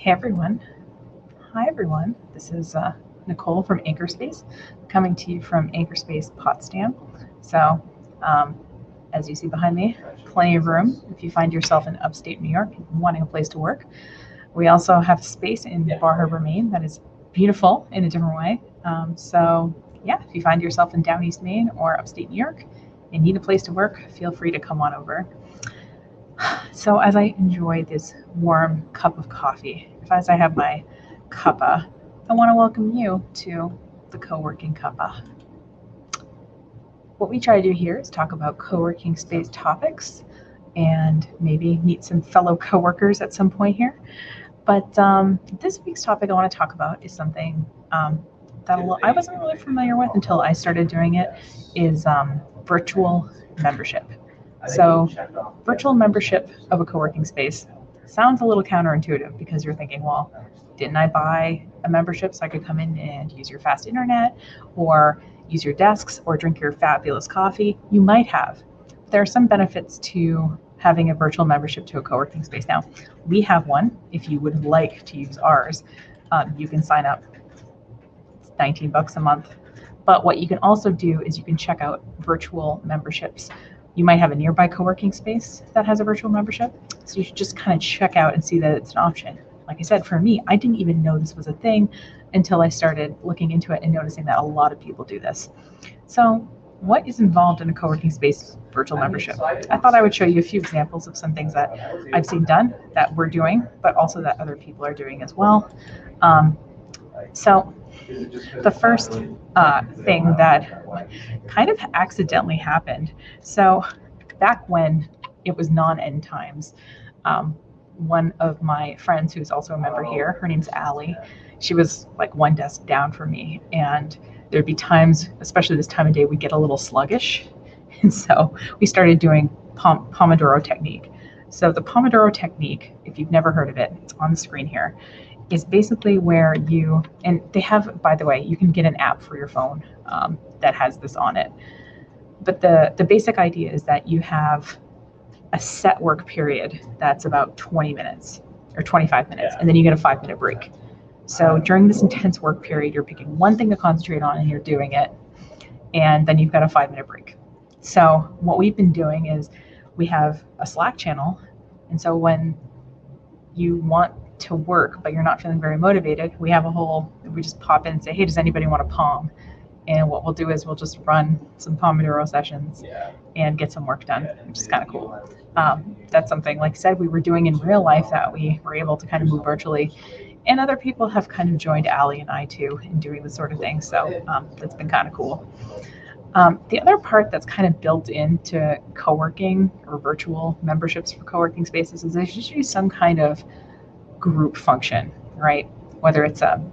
Hey everyone. Hi everyone. This is Nicole from Anchorspace, coming to you from Anchorspace Potsdam. So, um, as you see behind me, plenty of room if you find yourself in upstate New York and wanting a place to work. We also have space in Bar Harbor, Maine that is beautiful in a different way. Yeah, if you find yourself in Down East Maine or upstate New York and need a place to work, feel free to come on over. So, as I enjoy this warm cup of coffee, as I have my Cuppa, I want to welcome you to the Coworking Cuppa. What we try to do here is talk about co-working space topics and maybe meet some fellow coworkers at some point here. But this week's topic I want to talk about is something that I wasn't really familiar with until I started doing it, is virtual membership. So, virtual membership of a co-working space sounds a little counterintuitive because you're thinking, well, didn't I buy a membership so I could come in and use your fast internet or use your desks or drink your fabulous coffee? You might have. There are some benefits to having a virtual membership to a co-working space. Now, we have one. If you would like to use ours, you can sign up. It's $19 a month. But what you can also do is you can check out virtual memberships. You might have a nearby co-working space that has a virtual membership. So you should just kind of check out and see that it's an option. Like I said, for me, I didn't even know this was a thing until I started looking into it and noticing that a lot of people do this. So what is involved in a co-working space virtual membership? I thought I would show you a few examples of some things that I've seen done, that we're doing, but also that other people are doing as well. So the first thing that kind of accidentally happened. So back when it was non-end times, one of my friends who's also a member here, her name's Allie, she was like one desk down from me, and there'd be times, especially this time of day, we get a little sluggish. And so we started doing Pomodoro technique. So the Pomodoro technique, if you've never heard of it, it's on the screen here, is basically where you, and they have, by the way, you can get an app for your phone that has this on it. But the basic idea is that you have a set work period that's about 20 minutes or 25 minutes, and then you get a 5-minute break. So during this intense work period, you're picking one thing to concentrate on and you're doing it, and then you've got a 5-minute break. So what we've been doing is we have a Slack channel, and so when you want to work but you're not feeling very motivated, we just pop in and say, hey, does anybody want a Pom? And what we'll do is we'll just run some Pomodoro sessions and get some work done, which is kind of cool. That's something, like I said, we were doing in real life that we were able to kind of move virtually. And other people have kind of joined Allie and I too in doing this sort of thing. So that's been kind of cool. The other part that's kind of built into co-working or virtual memberships for co-working spaces is there's usually some kind of group function, right? Whether it's a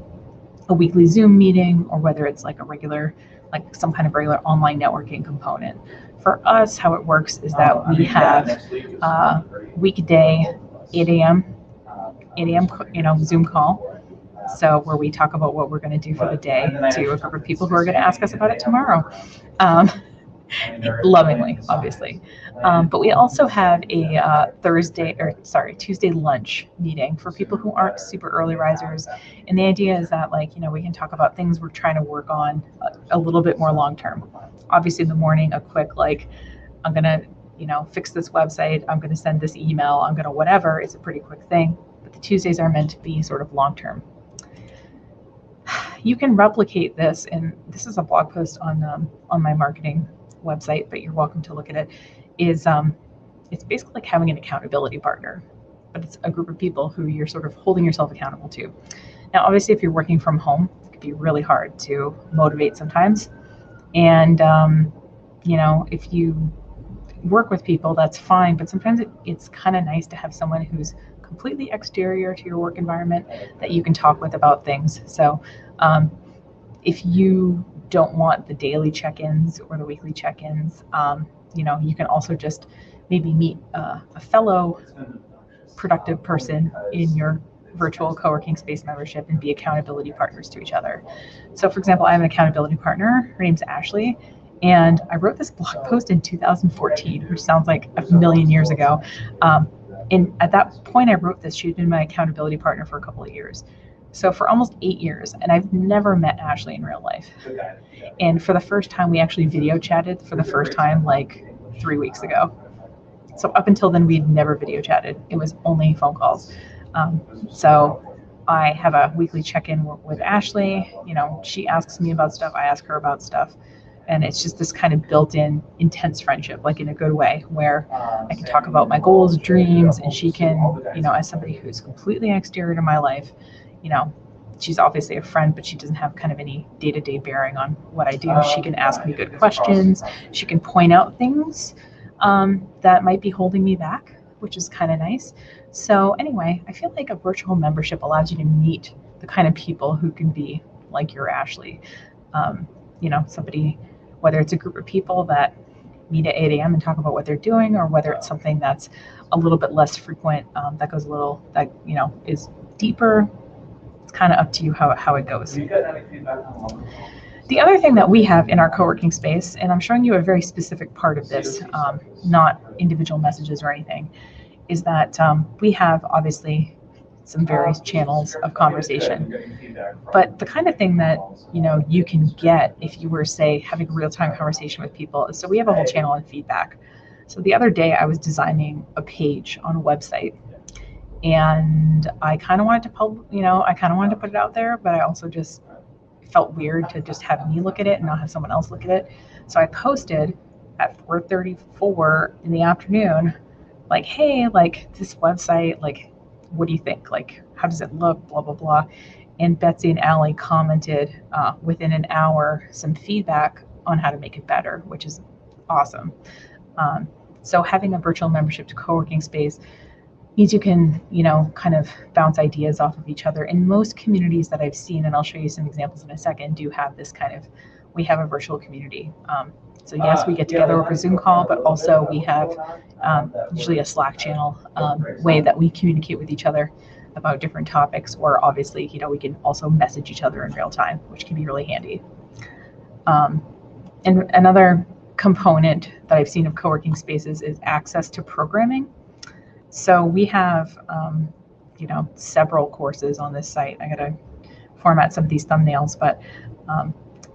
weekly Zoom meeting or whether it's like a regular, like some kind of regular online networking component. For us, how it works is that we have weekday 8 a.m. Zoom call. So where we talk about what we're going to do for the day to a group of people who are going to ask us about it tomorrow. Lovingly, obviously. But we also have a Tuesday lunch meeting for people who aren't super early risers. And the idea is that, we can talk about things we're trying to work on a little bit more long term. Obviously, in the morning, a quick, I'm going to, fix this website, I'm going to send this email, I'm going to whatever, it's a pretty quick thing. But the Tuesdays are meant to be sort of long term. You can replicate this, and this is a blog post on my marketing website, but you're welcome to look at it. It's basically like having an accountability partner, but it's a group of people who you're sort of holding yourself accountable to. Now, obviously, if you're working from home, it can be really hard to motivate sometimes. And, if you work with people, that's fine, but sometimes it's kind of nice to have someone who's completely exterior to your work environment that you can talk with about things. So if you don't want the daily check-ins or the weekly check-ins, you can also just maybe meet a fellow productive person in your virtual co-working space membership and be accountability partners to each other. So for example, I have an accountability partner, her name's Ashley, and I wrote this blog post in 2014, which sounds like a million years ago. And at that point I wrote this, she'd been my accountability partner for a couple of years. So for almost 8 years, and I've never met Ashley in real life. And for the first time, we actually video chatted for the first time like 3 weeks ago. So up until then, we'd never video chatted. It was only phone calls. So I have a weekly check-in with Ashley. You know, she asks me about stuff, I ask her about stuff. And it's just this kind of built-in intense friendship, like in a good way, where I can talk about my goals, dreams, and she can, you know, as somebody who's completely an exterior to my life, you know, she's obviously a friend, but she doesn't have kind of any day-to-day bearing on what I do. She can ask me good questions. She can point out things that might be holding me back, which is kind of nice. So anyway, I feel like a virtual membership allows you to meet the kind of people who can be like your Ashley. You know, somebody, whether it's a group of people that meet at 8 a.m. and talk about what they're doing, or whether it's something that's a little bit less frequent, that goes a little, that, you know, is deeper. It's kind of up to you how it goes. The other thing that we have in our co-working space, and I'm showing you a very specific part of this, not individual messages or anything, is that we have obviously some various channels of conversation. But the kind of thing that, you know, you can get if you were, say, having a real-time conversation with people is, so we have a whole channel on feedback. So the other day I was designing a page on a website, and I kind of wanted to put it out there, but I also just felt weird to just have me look at it and not have someone else look at it. So I posted at 4:34 in the afternoon, like, hey, like this website, like, what do you think? Like, how does it look? Blah, blah, blah. And Betsy and Allie commented within an hour some feedback on how to make it better, which is awesome. So having a virtual membership to co-working space means you can, you know, kind of bounce ideas off of each other. And most communities that I've seen, and I'll show you some examples in a second, do have this kind of, we have a virtual community. So yes, we get together over a Zoom call, but also we have usually a Slack channel way that we communicate with each other about different topics, or obviously, you know, we can also message each other in real time, which can be really handy. And another component that I've seen of co-working spaces is access to programming. So we have, you know, several courses on this site. I gotta format some of these thumbnails, but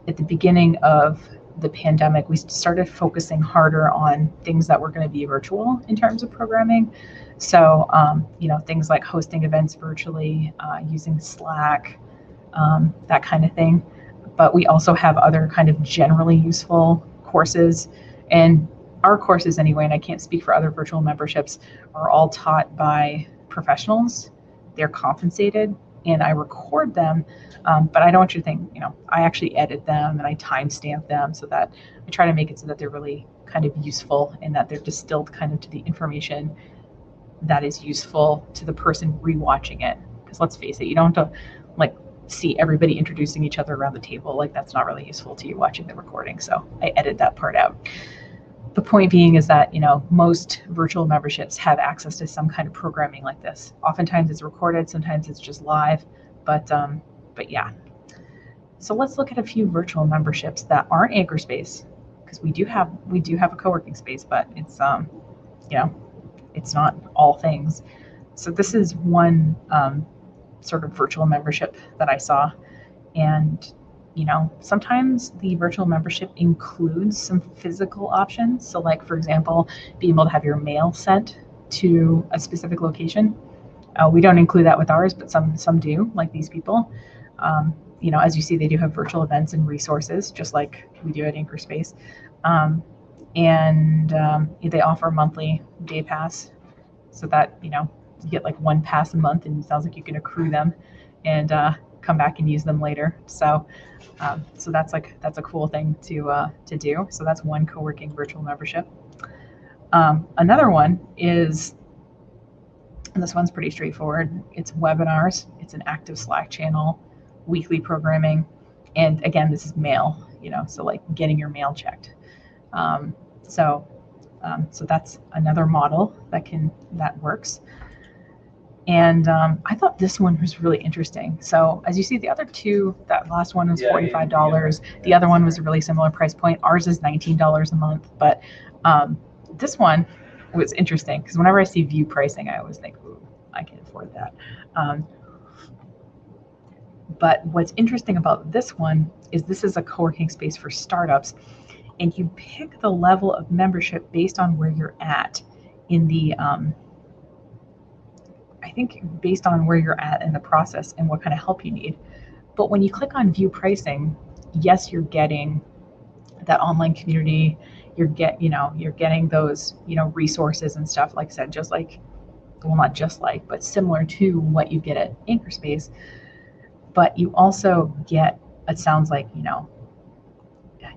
at the beginning of the pandemic, we started focusing harder on things that were going to be virtual in terms of programming. So, you know, things like hosting events virtually, using Slack, that kind of thing. But we also have other kind of generally useful courses, and our courses anyway, and I can't speak for other virtual memberships, are all taught by professionals. They're compensated, and I record them, but I don't want you to think, you know, I actually edit them and I timestamp them, so that I try to make it so that they're really kind of useful and that they're distilled kind of to the information that is useful to the person rewatching it. Because let's face it, you don't have to like see everybody introducing each other around the table. Like, that's not really useful to you watching the recording. So I edit that part out. The point being is that, you know, most virtual memberships have access to some kind of programming like this. Oftentimes it's recorded, sometimes it's just live, but yeah. So let's look at a few virtual memberships that aren't Anchorspace, because we do have a co-working space, but it's you know, it's not all things. So this is one sort of virtual membership that I saw, and you know, sometimes the virtual membership includes some physical options. So like, for example, being able to have your mail sent to a specific location. We don't include that with ours, but some do, like these people. You know, as you see, they do have virtual events and resources, just like we do at Anchorspace. And they offer monthly day pass, so that, you know, you get like one pass a month, and it sounds like you can accrue them and come back and use them later. So so that's a cool thing to do. So that's one co-working virtual membership. Another one is, and this one's pretty straightforward, it's webinars. It's an active Slack channel, weekly programming, and again, this is mail, you know, so like getting your mail checked. So that's another model that works. And I thought this one was really interesting. So as you see, the other two, that last one was $45. The other one was a really similar price point. Ours is $19 a month, but this one was interesting because whenever I see view pricing, I always think, ooh, I can afford that. But what's interesting about this one is this is a co-working space for startups, and you pick the level of membership based on where you're at in the, I think based on where you're at in the process and what kind of help you need. But when you click on view pricing, yes, you're getting that online community, you're getting those, resources and stuff, like I said, just like, well, not just like, but similar to what you get at Anchor Space. But you also get, it sounds like,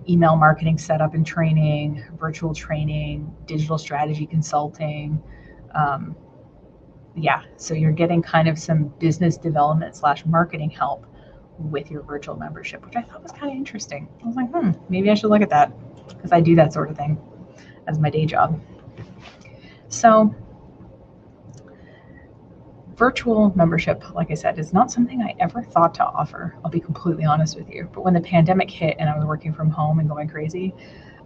email marketing setup and training, virtual training, digital strategy consulting. So you're getting kind of some business development / marketing help with your virtual membership, which I thought was kind of interesting. I was like, maybe I should look at that because I do that sort of thing as my day job. So virtual membership, like I said, is not something I ever thought to offer. I'll be completely honest with you. But when the pandemic hit and I was working from home and going crazy,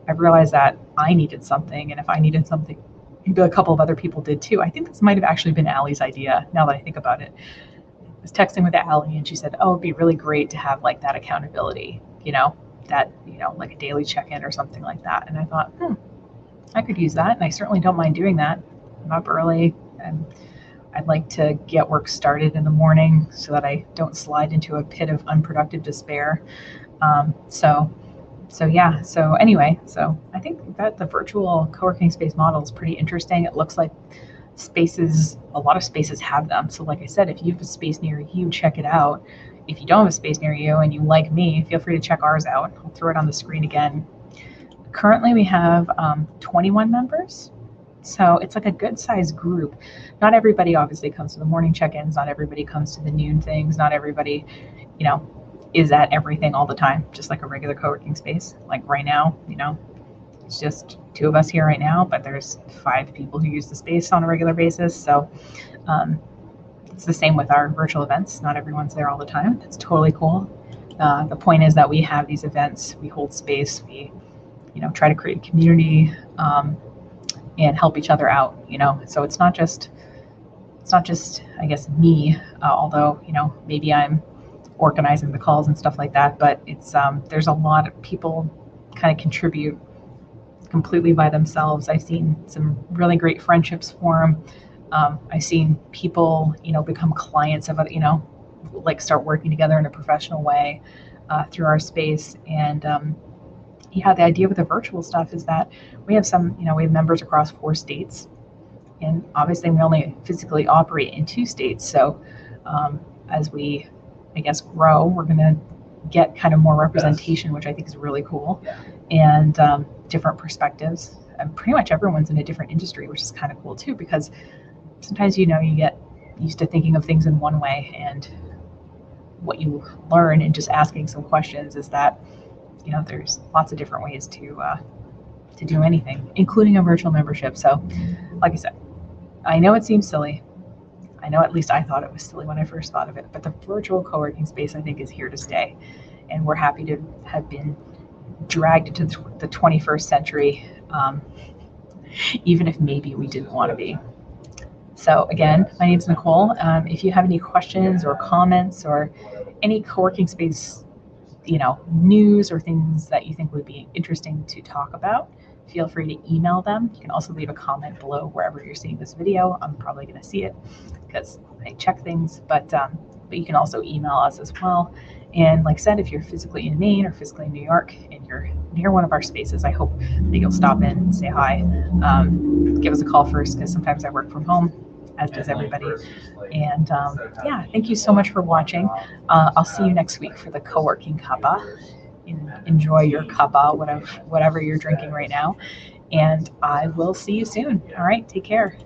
I realized that I needed something. And if I needed something, maybe a couple of other people did too. I think this might have actually been Allie's idea now that I think about it. I was texting with Allie and she said, oh, it'd be really great to have like that accountability, like a daily check-in or something like that. And I thought, I could use that. And I certainly don't mind doing that. I'm up early and I'd like to get work started in the morning so that I don't slide into a pit of unproductive despair. So I think that the virtual co-working space model is pretty interesting. It looks like a lot of spaces have them. So like I said, if you have a space near you, check it out. If you don't have a space near you and you like me, feel free to check ours out. I'll throw it on the screen again. Currently we have 21 members. So it's like a good sized group. Not everybody obviously comes to the morning check-ins. Not everybody comes to the noon things. Not everybody, is at everything all the time, just like a regular co-working space. Like right now, it's just 2 of us here right now, but there's 5 people who use the space on a regular basis. So it's the same with our virtual events. Not everyone's there all the time. It's totally cool. The point is that we have these events, we hold space, we, try to create a community and help each other out, So it's not just, I guess, me, although, maybe I'm organizing the calls and stuff like that, but it's there's a lot of people kind of contribute completely by themselves. I've seen some really great friendships form. I've seen people, become clients of it, like start working together in a professional way through our space. And the idea with the virtual stuff is that we have we have members across 4 states, and obviously we only physically operate in 2 states. So as we, I guess, grow, we're going to get kind of more representation, which I think is really cool, and different perspectives. And pretty much everyone's in a different industry, which is kind of cool too, because sometimes, you get used to thinking of things in one way, and what you learn in just asking some questions is that, there's lots of different ways to do anything, including a virtual membership. So, like I said, I know it seems silly. I know at least I thought it was silly when I first thought of it, but the virtual co-working space, I think, is here to stay. And we're happy to have been dragged into the 21st century, even if maybe we didn't want to be. So again, my name's Nicole. If you have any questions or comments or any co-working space, news or things that you think would be interesting to talk about, feel free to email them. You can also leave a comment below wherever you're seeing this video. I'm probably going to see it because I check things, but you can also email us as well. And like I said, if you're physically in Maine or physically in New York and you're near one of our spaces, I hope that you'll stop in and say hi. Give us a call first, because sometimes I work from home, as does everybody. And thank you so much for watching. I'll see you next week for the co-working Cuppa. Enjoy your Cuppa, whatever you're drinking right now. And I will see you soon. All right, take care.